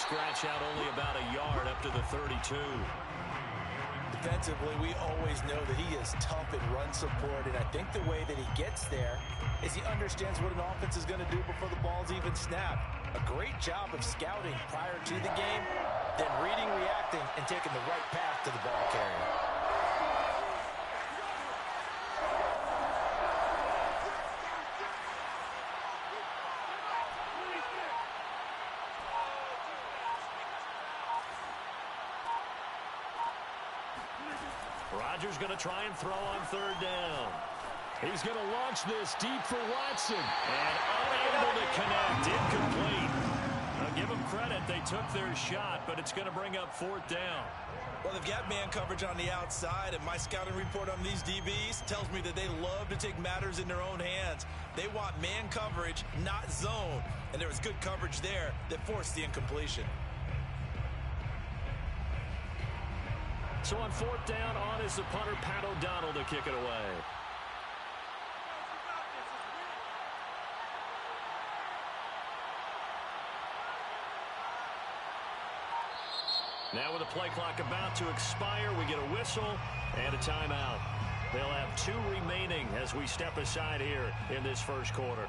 scratch out only about a yard up to the 32. Defensively, we always know that he is tough in run support, and I think the way that he gets there is he understands what an offense is going to do before the ball's even snapped. A great job of scouting prior to the game, then reading, reacting, and taking the right path to the ball carrier. Rodgers going to try and throw on third down. He's going to launch this deep for Watson. And unable to connect. Incomplete. I'll give them credit. They took their shot, but it's going to bring up fourth down. Well, they've got man coverage on the outside, and my scouting report on these DBs tells me that they love to take matters in their own hands. They want man coverage, not zone. And there was good coverage there that forced the incompletion. So on fourth down, on is the punter, Pat O'Donnell, to kick it away. Now with the play clock about to expire, we get a whistle and a timeout. They'll have 2 remaining as we step aside here in this first quarter.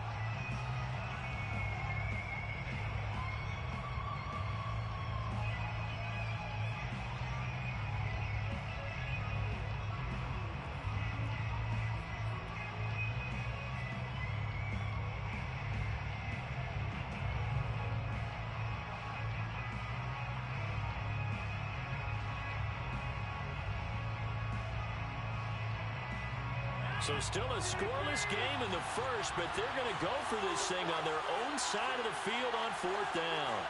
So still a scoreless game in the first, but they're going to go for this thing on their own side of the field on fourth down.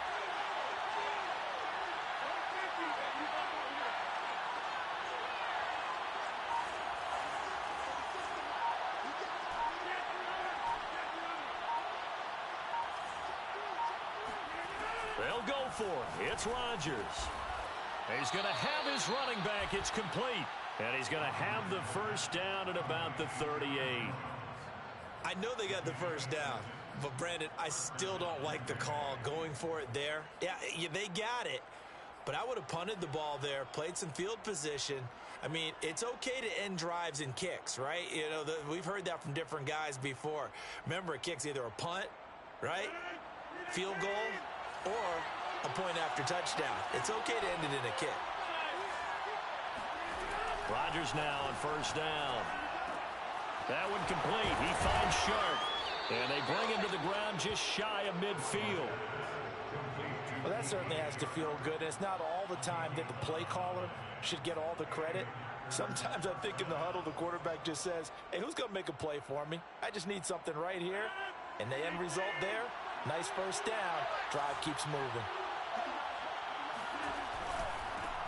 They'll go for it. It's Rodgers. He's going to have his running back. It's complete. And he's going to have the first down at about the 38. I know they got the first down, but Brandon, I still don't like the call going for it there. Yeah, they got it, but I would have punted the ball there, played some field position. I mean, it's okay to end drives and kicks, right? You know, we've heard that from different guys before. Remember, a kick's either a punt, right, field goal, or a point after touchdown. It's okay to end it in a kick. Rodgers now on first down. That one complete. He finds Sharp. And they bring him to the ground just shy of midfield. Well, that certainly has to feel good. It's not all the time that the play caller should get all the credit. Sometimes I think in the huddle, the quarterback just says, hey, who's going to make a play for me? I just need something right here. And the end result there, nice first down. Drive keeps moving.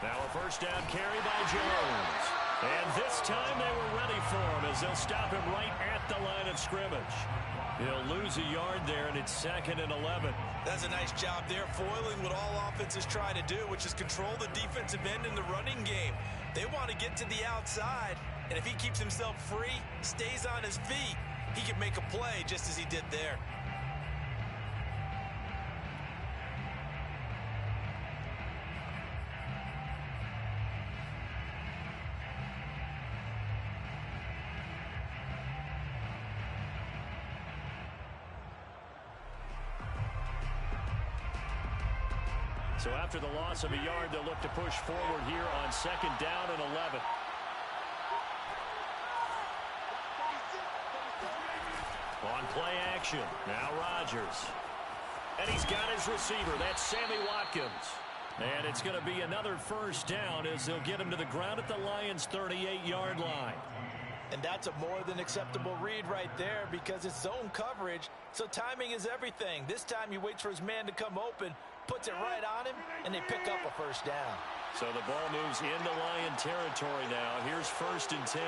Now a first down carry by Jones. And this time they were ready for him as they'll stop him right at the line of scrimmage. He'll lose a yard there, and it's 2nd and 11. That's a nice job there, foiling what all offenses try to do, which is control the defensive end in the running game. They want to get to the outside, and if he keeps himself free, stays on his feet, he can make a play just as he did there. So after the loss of a yard, they'll look to push forward here on 2nd down and 11. On play action, now Rodgers. And he's got his receiver. That's Sammy Watkins. And it's going to be another first down as they'll get him to the ground at the Lions' 38-yard line. And that's a more than acceptable read right there because it's zone coverage, so timing is everything. This time he waits for his man to come open, puts it right on him, and they pick up a first down. So the ball moves into Lion territory now. Here's 1st and 10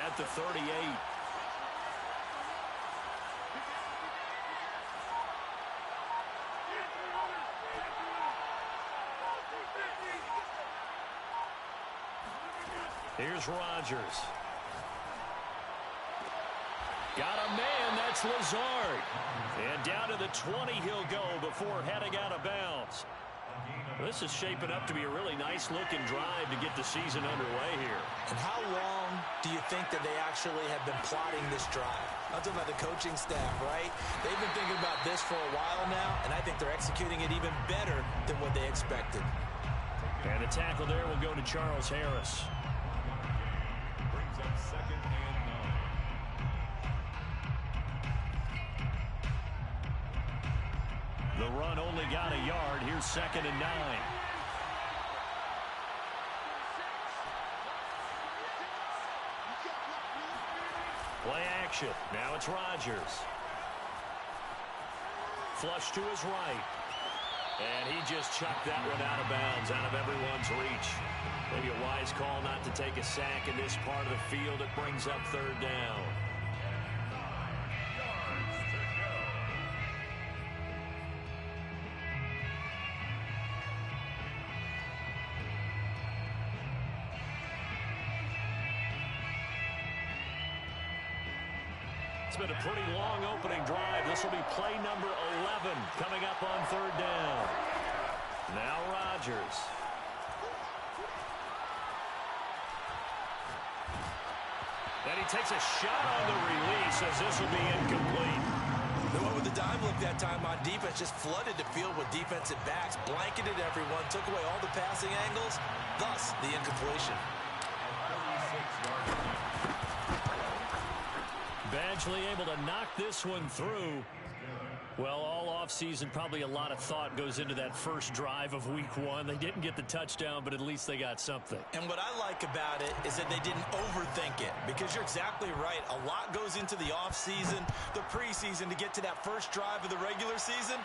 at the 38. Here's Rodgers. Got a man, that's Lazard. And down to the 20 he'll go before heading out of bounds. This is shaping up to be a really nice-looking drive to get the season underway here. And how long do you think that they actually have been plotting this drive? I'm talking about the coaching staff, right? They've been thinking about this for a while now, and I think they're executing it even better than what they expected. And the tackle there will go to Charles Harris. Brings up 2nd and 9. The run only got a yard. Here's 2nd and 9. Play action. Now it's Rodgers. Flush to his right. And he just chucked that one out of bounds, out of everyone's reach. Maybe a wise call not to take a sack in this part of the field. It brings up 3rd down. It's been a pretty long opening drive. This will be play number 11 coming up on 3rd down. Now Rodgers. And he takes a shot on the release as this will be incomplete. They went with the dime look that time on defense, just flooded the field with defensive backs, blanketed everyone, took away all the passing angles, thus the incompletion. Badgley able to knock this one through. Well, all offseason, probably a lot of thought goes into that first drive of week 1. They didn't get the touchdown, but at least they got something. And what I like about it is that they didn't overthink it, because you're exactly right. A lot goes into the offseason, the preseason, to get to that first drive of the regular season.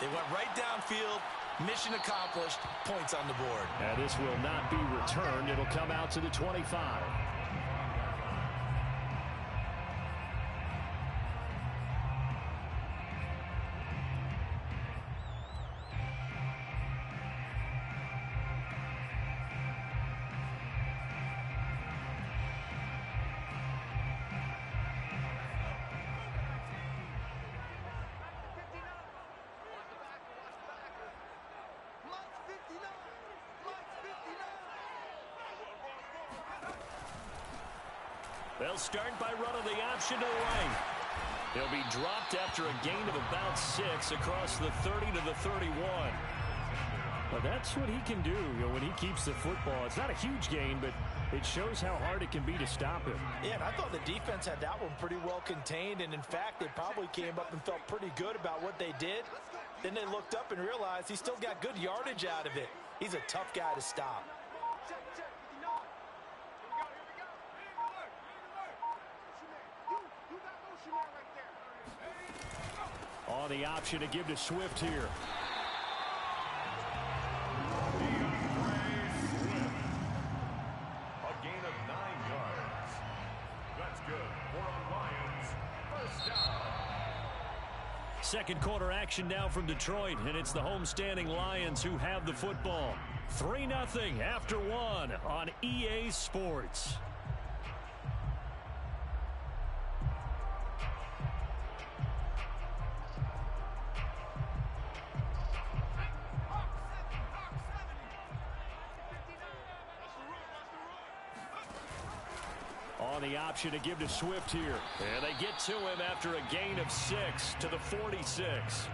They went right downfield, mission accomplished, points on the board. And this will not be returned. It'll come out to the 25. They'll start by running the option to the right. He'll be dropped after a gain of about 6 across the 30 to the 31. Well, that's what he can do, when he keeps the football. It's not a huge gain, but it shows how hard it can be to stop him. Yeah, and I thought the defense had that one pretty well contained, and in fact, they probably came up and felt pretty good about what they did. Then they looked up and realized he still got good yardage out of it. He's a tough guy to stop. On the option to give to Swift here. A gain of 9 yards. That's good. For the Lions. First down. Second quarter action now from Detroit, and it's the homestanding Lions who have the football. 3-0 after 1 on EA Sports. On the option to give to Swift here. And they get to him after a gain of 6 to the 46.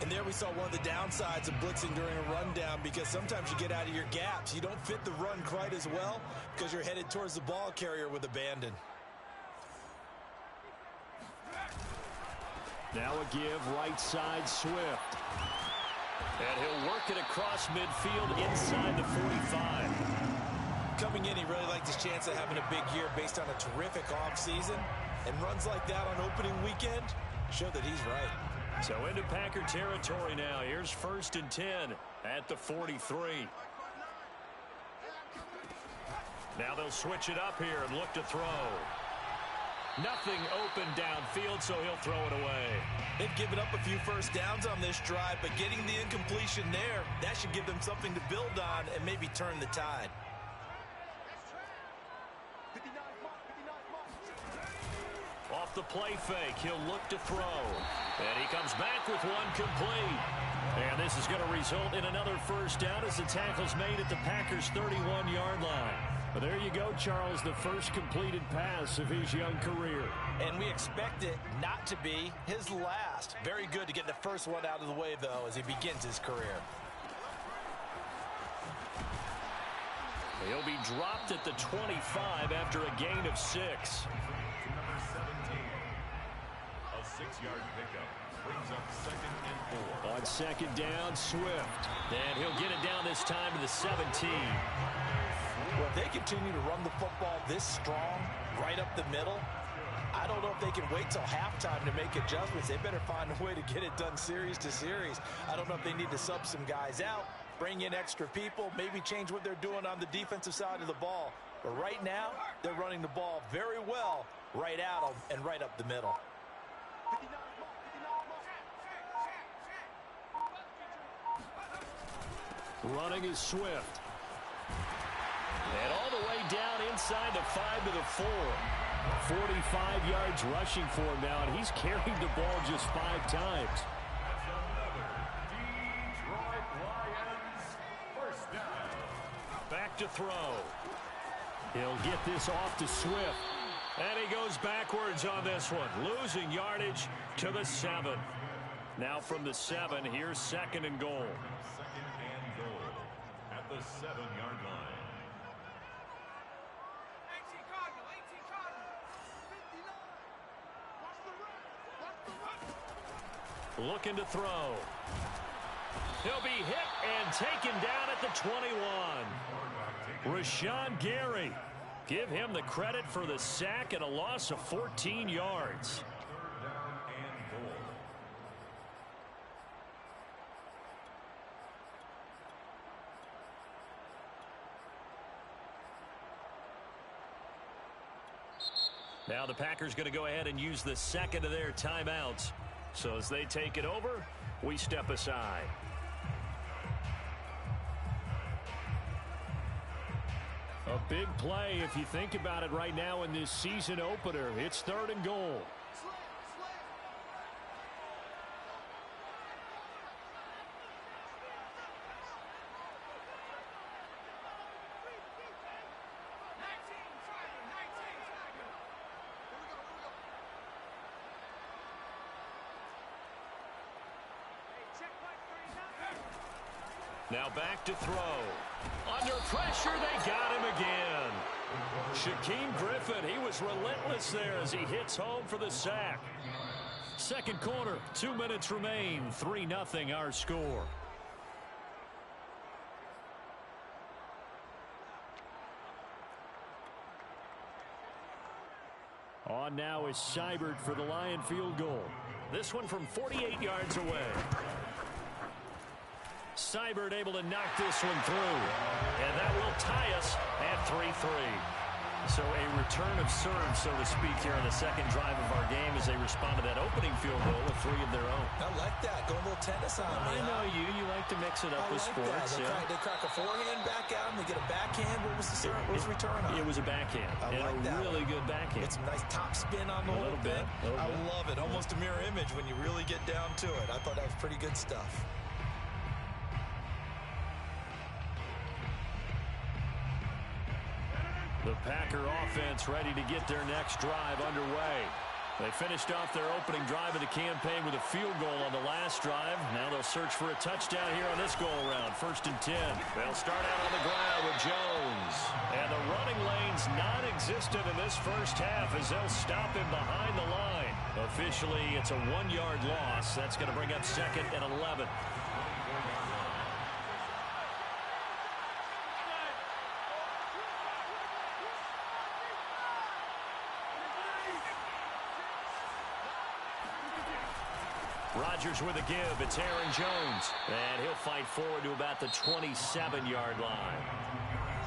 And there we saw one of the downsides of blitzing during a rundown, because sometimes you get out of your gaps. You don't fit the run quite as well because you're headed towards the ball carrier with abandon. Now a give right side Swift. And he'll work it across midfield inside the 45. Coming in, he really liked his chance of having a big year based on a terrific offseason. And runs like that on opening weekend show that he's right. So into Packer territory now. Here's 1st and 10 at the 43. Now they'll switch it up here and look to throw. Nothing open downfield, so he'll throw it away. They've given up a few first downs on this drive, but getting the incompletion there, that should give them something to build on and maybe turn the tide. Off the play fake, he'll look to throw. And he comes back with one complete. And this is going to result in another first down as the tackle's made at the Packers' 31-yard line. But there you go, Charles, the first completed pass of his young career. And we expect it not to be his last. Very good to get the first one out of the way, though, as he begins his career. He'll be dropped at the 25 after a gain of 6. Number 17. A 6-yard pickup brings up 2nd and 4. On second down, Swift. And he'll get it down this time to the 17. Well, if they continue to run the football this strong, right up the middle, I don't know if they can wait till halftime to make adjustments. They better find a way to get it done series to series. I don't know if they need to sub some guys out, bring in extra people, maybe change what they're doing on the defensive side of the ball. But right now, they're running the ball very well right out and right up the middle. Running is Swift. And all the way down inside the 5 to the 4. 45 yards rushing for him now, and he's carried the ball just 5 times. That's another Detroit Lions first down. Back to throw. He'll get this off to Swift. And he goes backwards on this one, losing yardage to the 7. Now from the 7, here's 2nd and goal. 2nd and goal at the 7-yard line. Looking to throw. He'll be hit and taken down at the 21. Rashawn Gary. Give him the credit for the sack and a loss of 14 yards. 3rd down and goal. Now the Packers going to go ahead and use the second of their timeouts. So as they take it over, we step aside. A big play if you think about it right now in this season opener. It's 3rd and goal. Now back to throw. Under pressure, they got him again. Shaquem Griffin, he was relentless there as he hits home for the sack. Second quarter, 2 minutes remain. 3-0 our score. On now is Seibert for the Lion field goal. This one from 48 yards away. Seibert able to knock this one through. And that will tie us at 3-3. So a return of serve, so to speak, here on the second drive of our game as they respond to that opening field goal with 3 of their own. I like that. Go a little tennis on me. I know you. You like to mix it up with sports. They crack a forehand back out and they get a backhand. What was the return on? It was a backhand. I like that. Really good backhand. Get some nice top spin on the whole thing. I love it. Almost a mirror image when you really get down to it. I thought that was pretty good stuff. The Packer offense ready to get their next drive underway. They finished off their opening drive of the campaign with a field goal on the last drive. Now they'll search for a touchdown here on this go-around. 1st and 10. They'll start out on the ground with Jones. And the running lane's non-existent in this first half as they'll stop him behind the line. Officially, it's a 1-yard loss. That's going to bring up 2nd and 11. Rodgers with a give. It's Aaron Jones. And he'll fight forward to about the 27-yard line.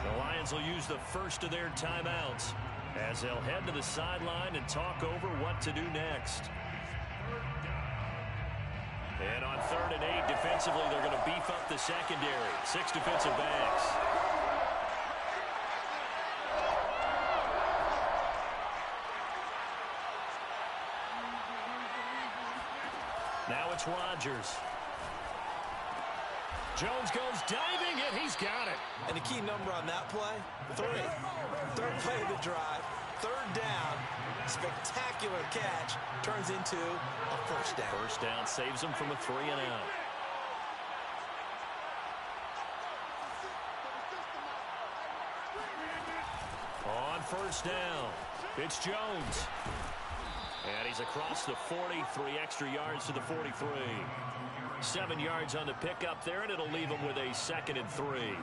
The Lions will use the first of their timeouts as they'll head to the sideline and talk over what to do next. And on 3rd and 8, defensively, they're going to beef up the secondary. 6 defensive backs. Now it's Rodgers. Jones goes diving, and he's got it. And the key number on that play, 3. Third play of the drive, third down, spectacular catch, turns into a first down. First down saves him from a 3-and-out. On first down, it's Jones. And he's across the 40, 3 extra yards to the 43. 7 yards on the pickup there, and it'll leave him with a 2nd and 3.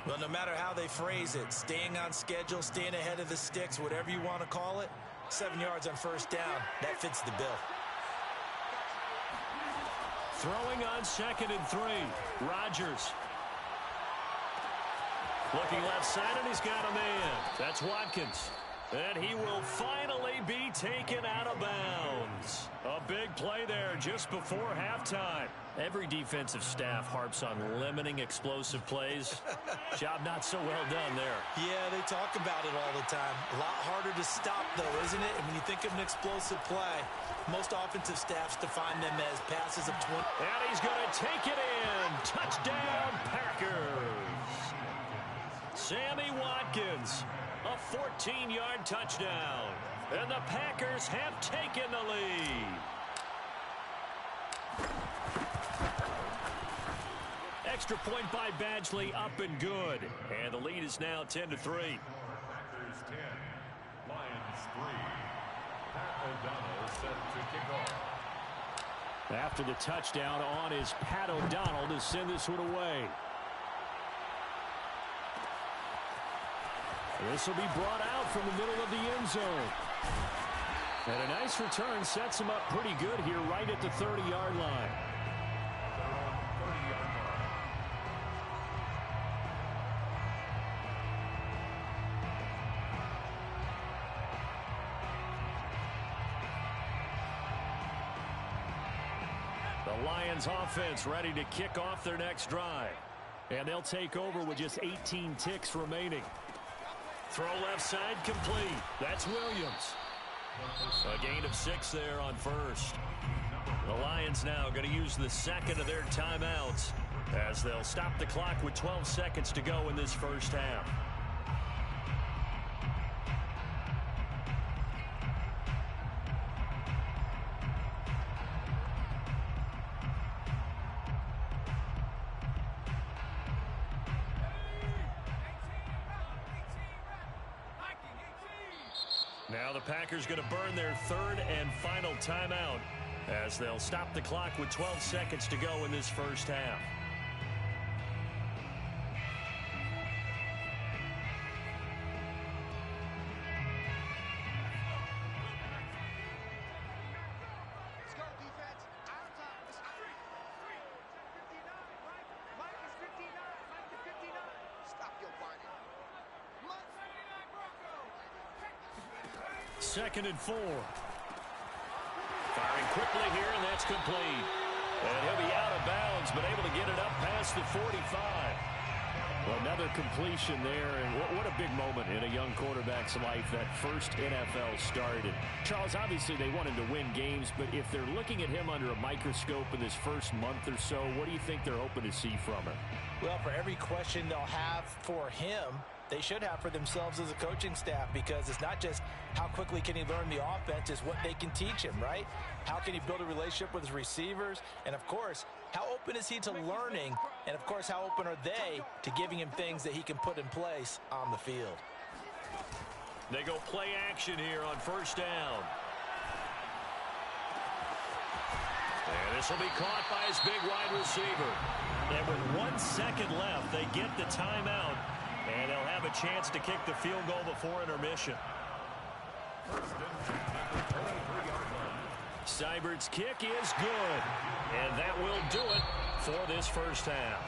Well, no matter how they phrase it, staying on schedule, staying ahead of the sticks, whatever you want to call it, 7 yards on first down, that fits the bill. Throwing on 2nd and 3, Rodgers. Looking left side, and he's got a man. That's Watkins. And he will finally be taken out of bounds. A big play there just before halftime. Every defensive staff harps on limiting explosive plays. Job not so well done there. Yeah, they talk about it all the time. A lot harder to stop, though, isn't it? And when you think of an explosive play, most offensive staffs define them as passes of 20. And he's going to take it in. Touchdown, Packers. Sammy Watkins, a 14-yard touchdown. And the Packers have taken the lead. Extra point by Badgley, up and good. And the lead is now 10-3. Packers 10, Lions 3. Pat O'Donnell set to kick off. After the touchdown on is Pat O'Donnell to send this one away. This will be brought out from the middle of the end zone. And a nice return sets him up pretty good here right at the 30-yard line. The Lions offense ready to kick off their next drive. And they'll take over with just 18 ticks remaining. Throw left side complete. That's Williams. A gain of 6 there on first. The Lions now going to use the 2nd of their timeouts as they'll stop the clock with 12 seconds to go in this first half. Now the Packers going to burn their 3rd and final timeout as they'll stop the clock with 12 seconds to go in this first half. Let's go, defense. Our time. It's 59. Mike is 59. Mike is 59. Stop your whining. 2nd and 4. Firing quickly here, and that's complete. And he'll be out of bounds, but able to get it up past the 45. Well, another completion there, and what a big moment in a young quarterback's life, that first NFL start. And Charles, obviously they want him to win games, but if they're looking at him under a microscope in this first month or so, what do you think they're hoping to see from him? Well, for every question they'll have for him, they should have for themselves as a coaching staff, because it's not just how quickly can he learn the offense, it's what they can teach him, right? How can he build a relationship with his receivers? And, of course, how open is he to learning? And, of course, how open are they to giving him things that he can put in place on the field? They go play action here on first down. And this will be caught by his big wide receiver. And with 1 second left, they get the timeout. And they'll have a chance to kick the field goal before intermission. Seibert's kick is good. And that will do it for this first half.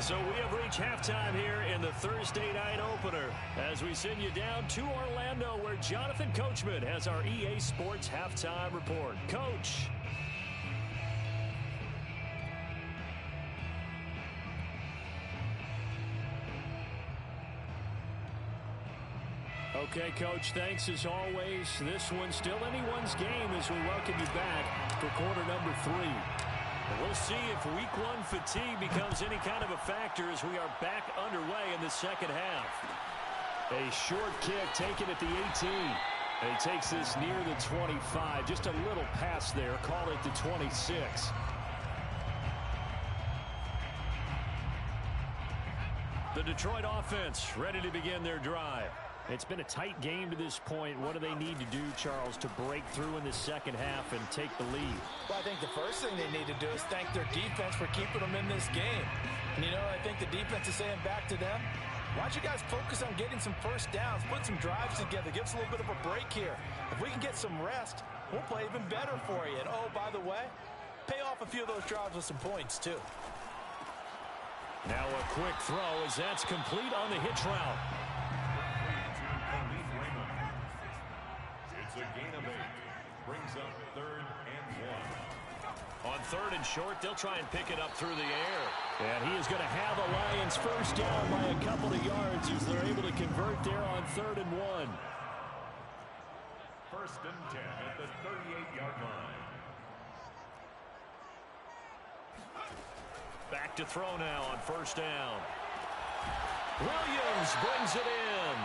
So we have reached halftime here in the Thursday night opener as we send you down to Orlando, where Jonathan Coachman has our EA Sports halftime report. Coach. Okay, Coach, thanks as always. This one's still anyone's game as we welcome you back for quarter number 3. We'll see if week one fatigue becomes any kind of a factor as we are back underway in the second half. A short kick taken at the 18. And he takes this near the 25. Just a little pass there. Call it the 26. The Detroit offense ready to begin their drive. It's been a tight game to this point. What do they need to do, Charles, to break through in the second half and take the lead? Well, I think the first thing they need to do is thank their defense for keeping them in this game. And, I think the defense is saying back to them, why don't you guys focus on getting some first downs, put some drives together, give us a little bit of a break here. If we can get some rest, we'll play even better for you. And, oh, by the way, pay off a few of those drives with some points, too. Now a quick throw as that's complete on the hitch route. It's a gain of 8. Brings up 3rd and 1. On 3rd and short, they'll try and pick it up through the air. And he is going to have a Lions first down by a couple of yards as they're able to convert there on 3rd and 1. 1st and 10 at the 38-yard line. Back to throw now on 1st down. Williams brings it in.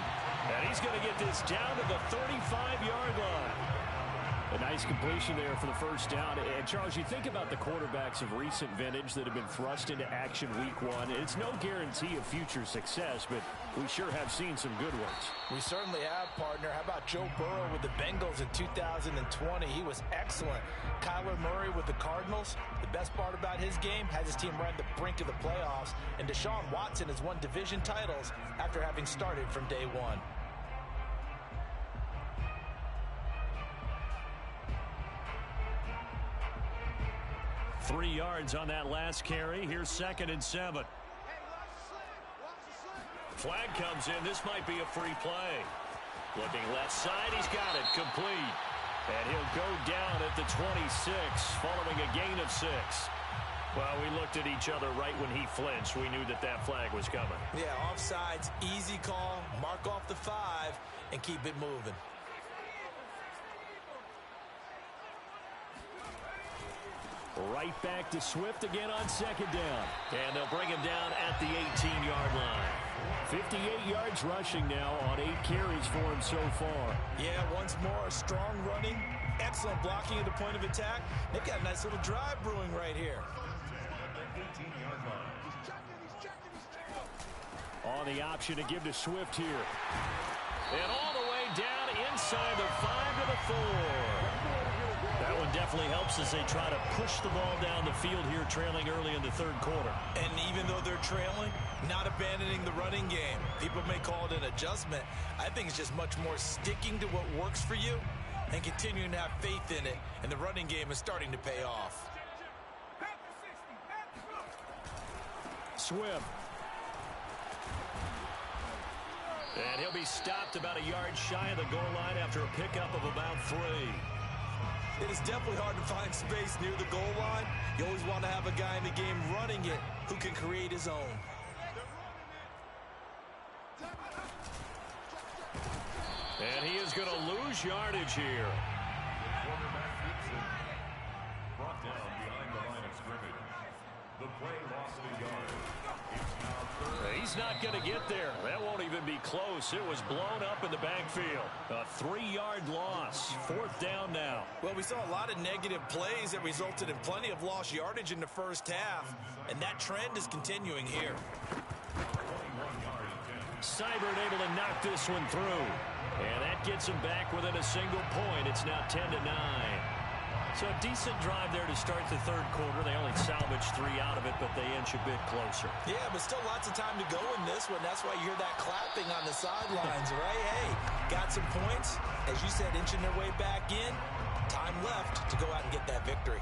And he's going to get this down to the 35-yard line. A nice completion there for the first down. And, Charles, you think about the quarterbacks of recent vintage that have been thrust into action week one. It's no guarantee of future success, but we sure have seen some good ones. We certainly have, partner. How about Joe Burrow with the Bengals in 2020? He was excellent. Kyler Murray with the Cardinals. The best part about his game, has his team right at the brink of the playoffs. And Deshaun Watson has won division titles after having started from day one. Three yards on that last carry. Here's 2nd and 7. Flag comes in. This might be a free play. Looking left side. He's got it. Complete. And he'll go down at the 26 following a gain of 6. Well, we looked at each other right when he flinched. We knew that that flag was coming. Yeah, offsides, easy call. Mark off the 5 and keep it moving. Right back to Swift again on 2nd down. And they'll bring him down at the 18-yard line. 58 yards rushing now on 8 carries for him so far. Yeah, once more, strong running, excellent blocking at the point of attack. They've got a nice little drive brewing right here. On the option to give to Swift here. And all the way down inside the 5 to the 4. That one definitely helps as they try to push the ball down the field here, trailing early in the 3rd quarter. And even though they're trailing, not abandoning the running game. People may call it an adjustment. I think it's just much more sticking to what works for you and continuing to have faith in it. And the running game is starting to pay off. Swift. And he'll be stopped about a yard shy of the goal line after a pickup of about 3. It is definitely hard to find space near the goal line. You always want to have a guy in the game running it who can create his own. And he is going to lose yardage here. Quarterback keeps it. Brought down behind the line of scrimmage. The play lost a yard. It's now 3rd. He's not going to get there. That won't even be close. It was blown up in the backfield. A 3-yard loss. 4th down now. Well, we saw a lot of negative plays that resulted in plenty of lost yardage in the first half, and that trend is continuing here. 21-yard attempt. Seibert able to knock this one through. And that gets him back within a single point. It's now 10-9. So a decent drive there to start the 3rd quarter. They only salvaged 3 out of it, but they inch a bit closer. Yeah, but still lots of time to go in this one. That's why you hear that clapping on the sidelines, right? Hey, got some points. As you said, inching their way back in. Time left to go out and get that victory.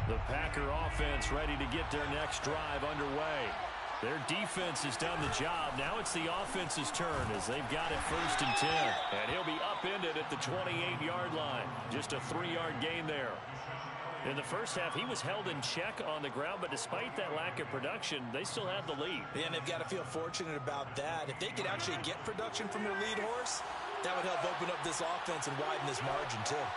The Packer offense ready to get their next drive underway. Their defense has done the job. Now it's the offense's turn as they've got it 1st and 10. And he'll be upended at the 28-yard line. Just a 3-yard gain there. In the first half, he was held in check on the ground, but despite that lack of production, they still have the lead. And they've got to feel fortunate about that. If they could actually get production from their lead horse, that would help open up this offense and widen this margin too.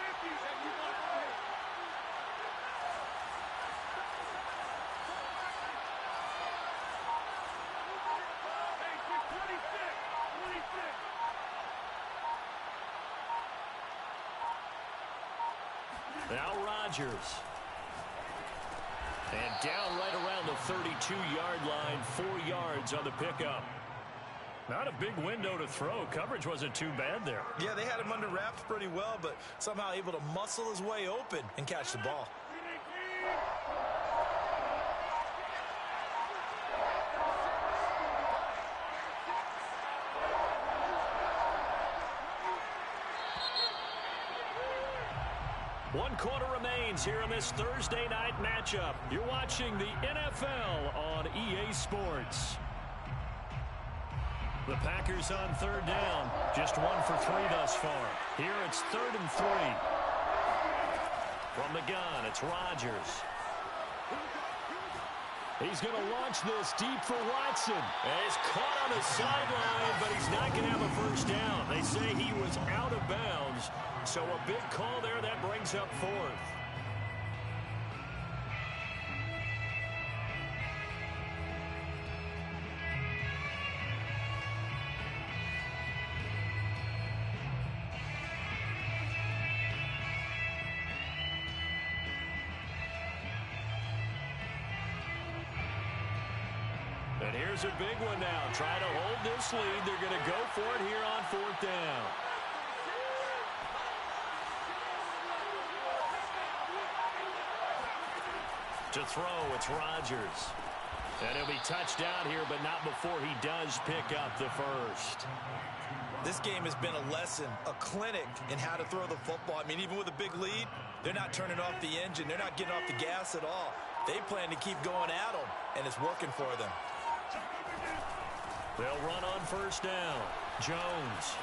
Rodgers. And down right around the 32-yard line, 4 yards on the pickup. Not a big window to throw. Coverage wasn't too bad there. Yeah, they had him under wraps pretty well, but somehow able to muscle his way open and catch the ball. One quarter remains here in this Thursday night matchup. You're watching the NFL on EA Sports. The Packers on third down. Just 1 for 3 thus far. Here it's 3rd and 3. From the gun, it's Rodgers. He's going to launch this deep for Watson. And he's caught on the sideline, but he's not going to have a first down. They say he was out of bounds. So a big call there that brings up 4th. And here's a big one now. Trying to hold this lead. They're going to go for it here on 4th down. To throw, it's Rodgers. And he'll be touched down here, but not before he does pick up the first. This game has been a lesson, a clinic in how to throw the football. I mean, even with a big lead, they're not turning off the engine. They're not getting off the gas at all. They plan to keep going at them, and it's working for them. They'll run on first down. Jones.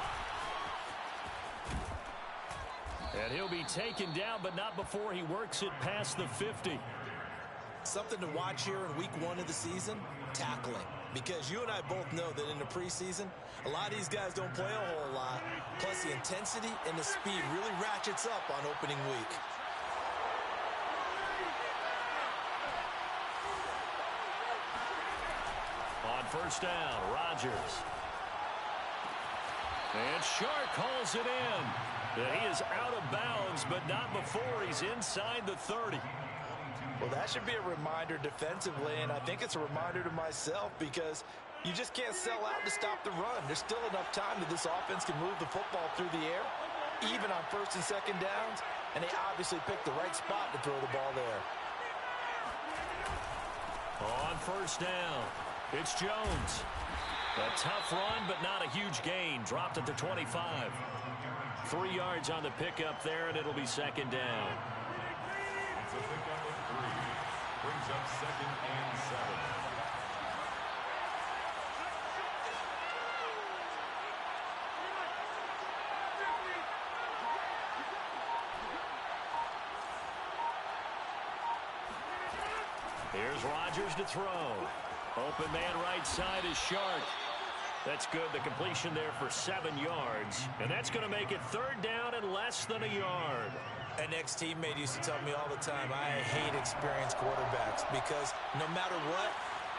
And he'll be taken down, but not before he works it past the 50. Something to watch here in week 1 of the season, tackling. Because you and I both know that in the preseason, a lot of these guys don't play a whole lot. Plus, the intensity and the speed really ratchets up on opening week. On first down, Rodgers. And Shark hauls it in. He is out of bounds, but not before he's inside the 30. Well, that should be a reminder defensively, and I think it's a reminder to myself because you just can't sell out to stop the run. There's still enough time that this offense can move the football through the air, even on 1st and 2nd downs, and they obviously picked the right spot to throw the ball there. On first down, it's Jones. A tough run, but not a huge gain. Dropped at the 25. 3 yards on the pickup there, and it'll be 2nd down. It's a pickup of 3. Brings up 2nd and 7. Here's Rodgers to throw. Open man right side is Shark. That's good. The completion there for 7 yards. And that's going to make it 3rd down and less than a yard. An ex-teammate used to tell me all the time, I hate experienced quarterbacks because no matter what,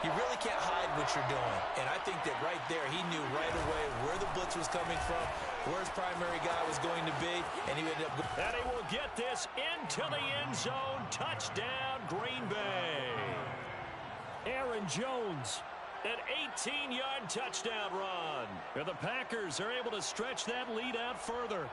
you really can't hide what you're doing. And I think that right there, he knew right away where the blitz was coming from, where his primary guy was going to be, and he ended up... And he will get this into the end zone. Touchdown, Green Bay. Aaron Jones, an 18-yard touchdown run. And the Packers are able to stretch that lead out further.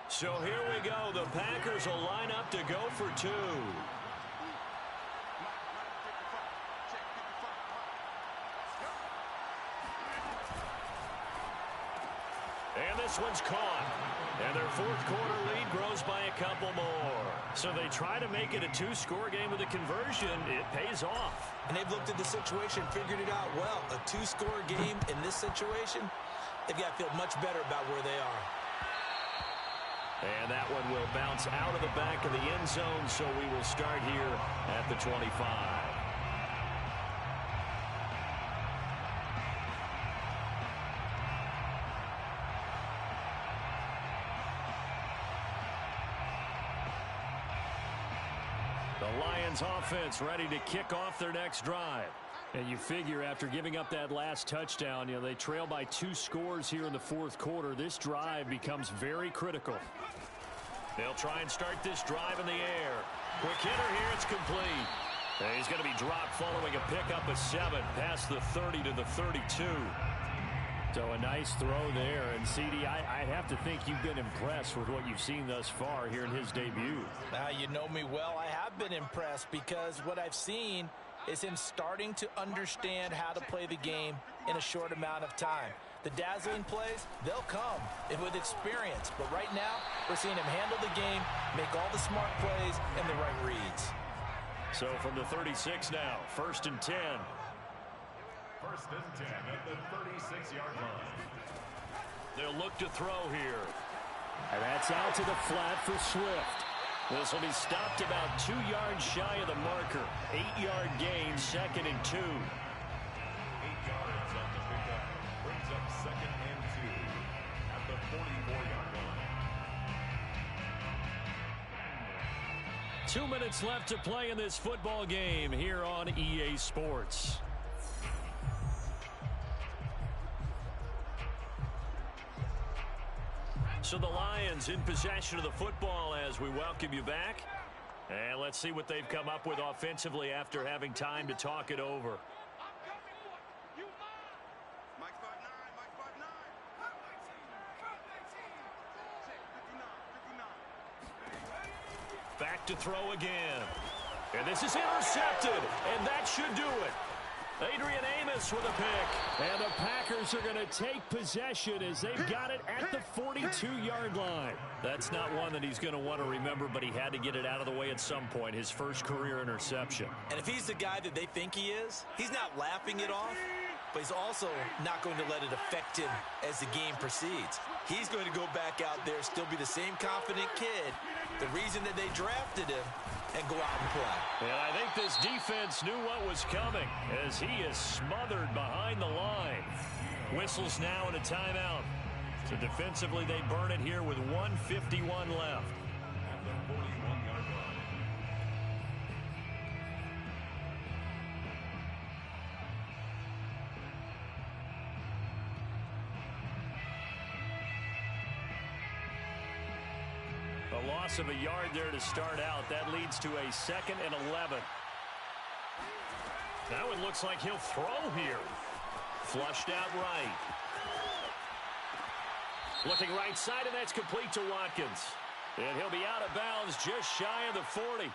So here we go. The Packers will line up to go for 2. And this one's caught. And their 4th quarter lead grows by a couple more. So they try to make it a 2-score game with a conversion. It pays off. And they've looked at the situation, figured it out well. A 2-score game in this situation, they've got to feel much better about where they are. And that one will bounce out of the back of the end zone, so we will start here at the 25. The Lions offense ready to kick off their next drive. And you figure after giving up that last touchdown, they trail by 2 scores here in the fourth quarter. This drive becomes very critical. They'll try and start this drive in the air. Quick hitter here. It's complete. And he's going to be dropped following a pickup of 7 past the 30 to the 32. So a nice throw there. And, CD, I'd have to think you've been impressed with what you've seen thus far here in his debut. Now, you know me well. I have been impressed because what I've seen is him starting to understand how to play the game in a short amount of time. The dazzling plays, they'll come with experience. But right now, we're seeing him handle the game, make all the smart plays, and the right reads. So from the 36 now, 1st and 10. 1st and 10 at the 36-yard line. They'll look to throw here. And that's out to the flat for Swift. This will be stopped about 2 yards shy of the marker. 8-yard gain, 2nd and 2. 8 yards on the pickup. Brings up 2nd and 2 at the 44-yard line. 2 minutes left to play in this football game here on EA Sports. So the Lions in possession of the football as we welcome you back. And let's see what they've come up with offensively after having time to talk it over. Mike 5'9", Mike 5'9". Back to throw again. And this is intercepted. And that should do it. Adrian Amos with a pick. And the Packers are going to take possession as they've got it at the 42-yard line. That's not one that he's going to want to remember, but he had to get it out of the way at some point, his first career interception. And if he's the guy that they think he is, he's not laughing it off, but he's also not going to let it affect him as the game proceeds. He's going to go back out there, still be the same confident kid, the reason that they drafted him, and go out and play. And I think this defense knew what was coming as he is smothered behind the line. Whistles now and a timeout. So defensively they burn it here with 1:51 left. At the 41-yard line. A loss of a yard there to start out. That leads to a 2nd and 11. Now it looks like he'll throw here. Flushed out right. Looking right side, and that's complete to Watkins. And he'll be out of bounds just shy of the 40.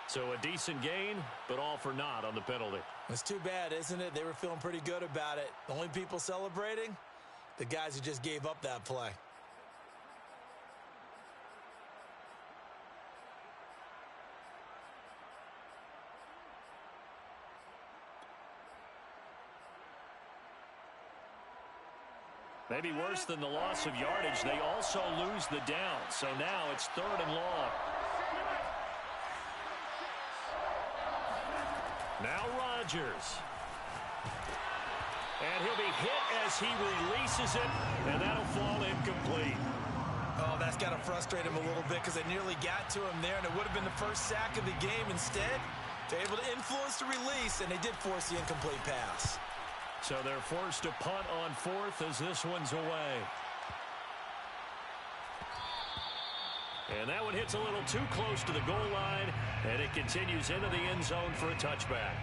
So a decent gain, but all for naught on the penalty. It's too bad, isn't it? They were feeling pretty good about it. The only people celebrating, the guys who just gave up that play. Maybe worse than the loss of yardage, they also lose the down. So now it's 3rd and long. Now Rodgers. And he'll be hit as he releases it, and that'll fall incomplete. Oh, that's got to frustrate him a little bit because they nearly got to him there, and it would have been the first sack of the game. Instead, they're able to influence the release, and they did force the incomplete pass. So they're forced to punt on 4th as this one's away. And that one hits a little too close to the goal line, and it continues into the end zone for a touchback.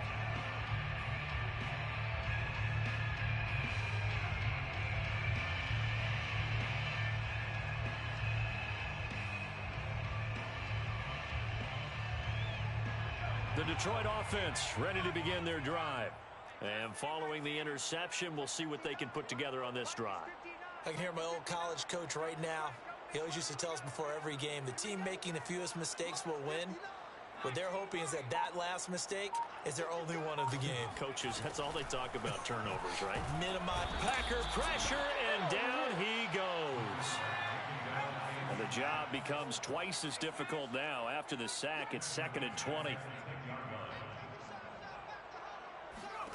The Detroit offense ready to begin their drive. And following the interception, we'll see what they can put together on this drive. I can hear my old college coach right now. He always used to tell us before every game, the team making the fewest mistakes will win. What they're hoping is that last mistake is their only one of the game. Coaches, that's all they talk about, turnovers, right? Minimize. Packer pressure, and down he goes. And the job becomes twice as difficult now. After the sack, it's 2nd and 20.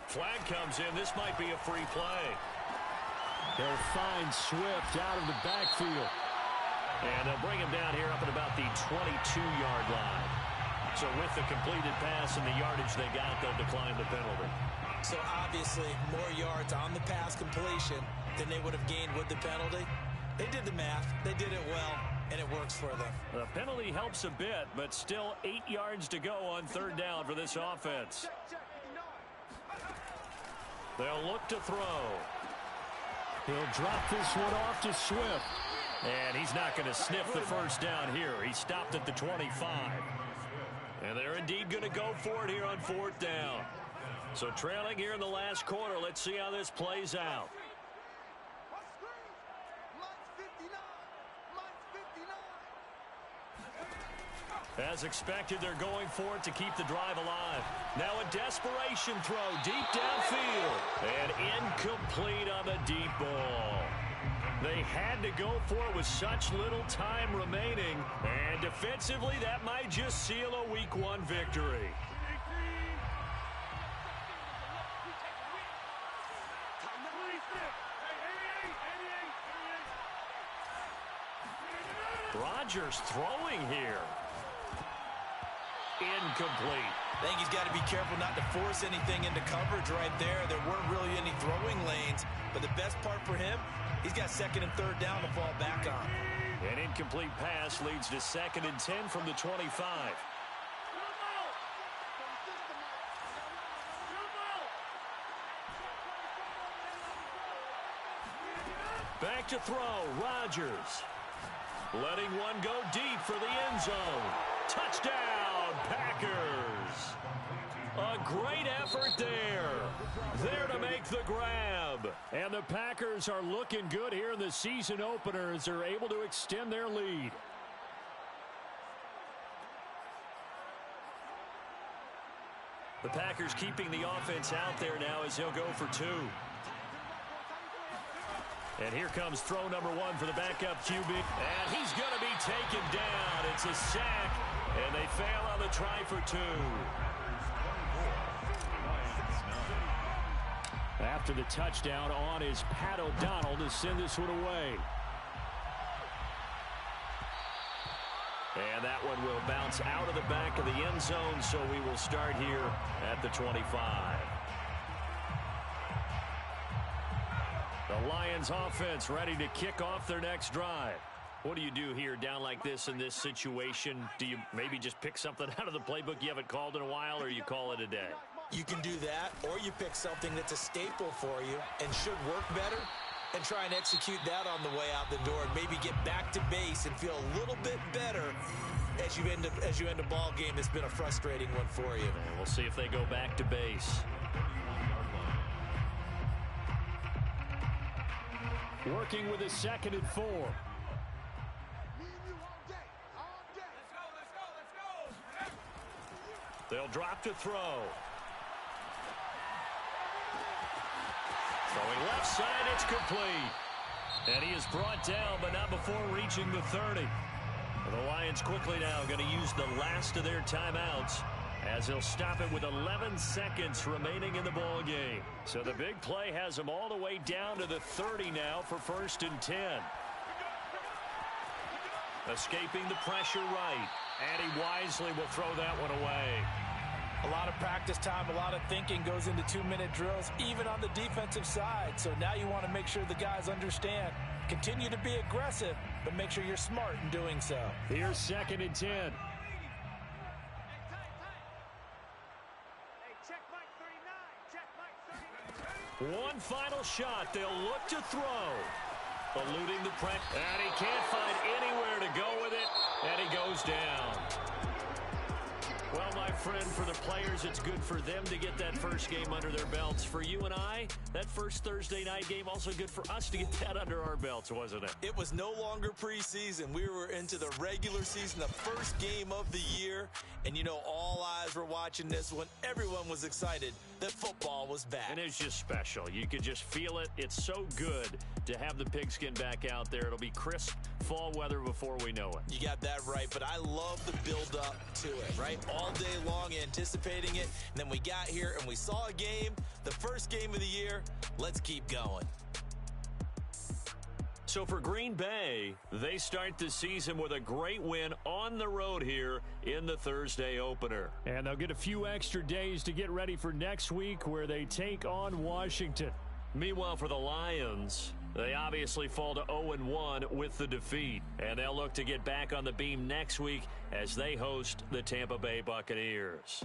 Flag comes in. This might be a free play. They'll find Swift out of the backfield. And they'll bring him down here up at about the 22-yard line. So with the completed pass and the yardage they got, they'll decline the penalty. So obviously more yards on the pass completion than they would have gained with the penalty. They did the math. They did it well, and it works for them. The penalty helps a bit, but still 8 yards to go on third down for this offense. They'll look to throw. He'll drop this one off to Swift. And he's not going to sniff the first down here. He stopped at the 25. And they're indeed going to go for it here on fourth down. So trailing here in the last quarter. Let's see how this plays out. As expected, they're going for it to keep the drive alive. Now a desperation throw deep downfield. And incomplete on the deep ball. They had to go for it with such little time remaining. And defensively, that might just seal a Week 1 victory. Rodgers throwing here. Incomplete. I think he's got to be careful not to force anything into coverage right there. There weren't really any throwing lanes. But the best part for him, he's got second and third down to fall back on. An incomplete pass leads to 2nd and 10 from the 25. Back to throw, Rodgers. Letting one go deep for the end zone. Touchdown, Packers. A great effort there. There to make the grab. And the Packers are looking good here in the season opener as they're able to extend their lead. The Packers keeping the offense out there now as they'll go for 2. And here comes throw number 1 for the backup QB. And he's going to be taken down. It's a sack. And they fail on the try for 2. After the touchdown, on is Pat O'Donnell to send this one away. And that one will bounce out of the back of the end zone, so we will start here at the 25. The Lions offense ready to kick off their next drive. What do you do here down like this in this situation? Do you maybe just pick something out of the playbook you haven't called in a while, or you call it a day? You can do that, or you pick something that's a staple for you and should work better and try and execute that on the way out the door and maybe get back to base and feel a little bit better as you end a ball game that's been a frustrating one for you. And we'll see if they go back to base. Working with a 2nd and 4. They'll drop to throw. Throwing left side, it's complete. And he is brought down, but not before reaching the 30. The Lions quickly now going to use the last of their timeouts as they'll stop it with 11 seconds remaining in the ball game. So the big play has them all the way down to the 30 now for 1st and 10. Escaping the pressure right. And he wisely will throw that one away. A lot of practice time, a lot of thinking goes into 2-minute drills, even on the defensive side. So now you want to make sure the guys understand. Continue to be aggressive, but make sure you're smart in doing so. Here's 2nd and 10. One final shot. They'll look to throw. Eluding the pressure. And he can't find anywhere to go with it. And he goes down. Well, my friend, for the players, it's good for them to get that first game under their belts. For you and I, that first Thursday night game, also good for us to get that under our belts, wasn't it? It was no longer preseason. We were into the regular season, the first game of the year. And, you know, all eyes were watching this one. Everyone was excited that football was back. And it's just special. You could just feel it. It's so good to have the pigskin back out there. It'll be crisp fall weather before we know it. You got that right, but I love the build-up to it, right? All day long anticipating it, and then we got here and we saw a game, the first game of the year. Let's keep going. So for Green Bay, they start the season with a great win on the road here in the Thursday opener. And they'll get a few extra days to get ready for next week where they take on Washington. Meanwhile, for the Lions, they obviously fall to 0-1 with the defeat. And they'll look to get back on the beam next week as they host the Tampa Bay Buccaneers.